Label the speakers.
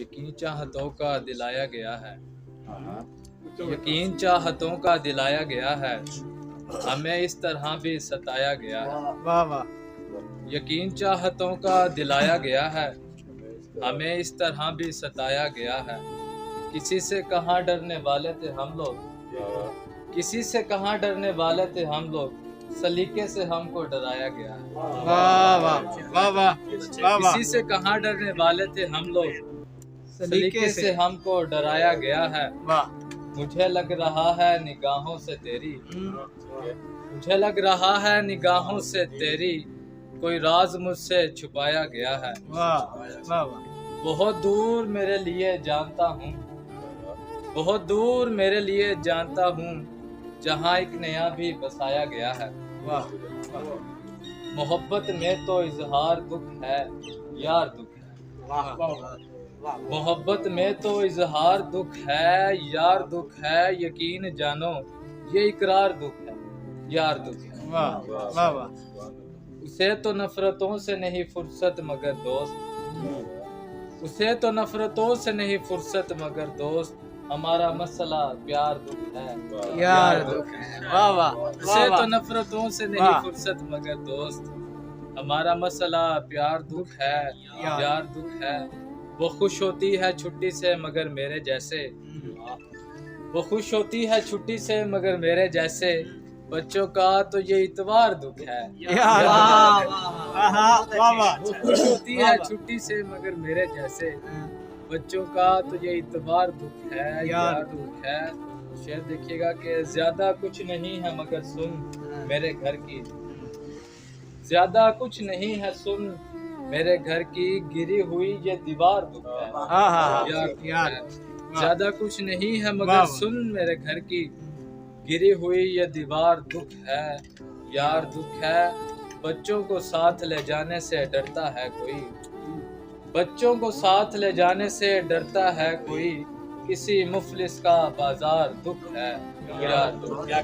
Speaker 1: यकीन चाहतों का दिलाया गया है, यकीन चाहतों का दिलाया गया है, हमें इस तरह भी सताया गया है।
Speaker 2: वाह वाह।
Speaker 1: यकीन चाहतों का दिलाया गया है, हमें इस तरह भी सताया गया है। किसी से कहाँ डरने वाले थे हम लोग, किसी से कहाँ डरने वाले थे हम लोग, सलीके से हमको डराया गया है।
Speaker 2: वाह वाह वाह वाह।
Speaker 1: किसी से कहाँ डरने वाले थे हम लोग, सलीके से हमको डराया गया है।
Speaker 2: वाह।
Speaker 1: मुझे लग रहा है निगाहों से तेरी, मुझे लग रहा है निगाहों से तेरी, कोई राज मुझसे छुपाया गया है।
Speaker 2: वाह वाह।
Speaker 1: बहुत दूर मेरे लिए जानता हूँ, बहुत दूर मेरे लिए जानता हूँ, जहाँ एक नया भी बसाया गया है।
Speaker 2: वाह।
Speaker 1: मोहब्बत में तो इजहार दुख है, यार दुख है। मोहब्बत में तो इजहार दुख है, यार दुख है। यकीन जानो ये इकरार दुख है, यार दुख है।
Speaker 2: वाह वाह वाह।
Speaker 1: उसे तो नफरतों से नहीं फुर्सत मगर दोस्त, उसे तो नफरतों से नहीं फुर्सत मगर दोस्त, हमारा मसला प्यार दुख है,
Speaker 2: यार दुख है। वाह वाह।
Speaker 1: उसे तो नफरतों से नहीं फुर्सत मगर दोस्त, हमारा मसला प्यार दुख है, यार दुख है। वो खुश होती है छुट्टी से मगर मेरे जैसे, वो खुश होती है छुट्टी से मगर मेरे जैसे, बच्चों का तो ये इतवार दुख है,
Speaker 2: यार वाह।
Speaker 1: वो खुश होती है छुट्टी से मगर मेरे जैसे, बच्चों का तो ये इतवार दुख है, यार दुख है। शेर देखिएगा कि ज्यादा कुछ नहीं है मगर सुन मेरे घर की, ज्यादा कुछ नहीं है सुन मेरे घर की, गिरी हुई ये दीवार दुख है, यार ज्यादा कुछ नहीं है मगर सुन मेरे घर की, गिरी हुई ये दीवार दुख है, यार दुख है। बच्चों को साथ ले जाने से डरता है कोई, बच्चों को साथ ले जाने से डरता है कोई, किसी मुफलिस का बाजार दुख है, यार दुख है।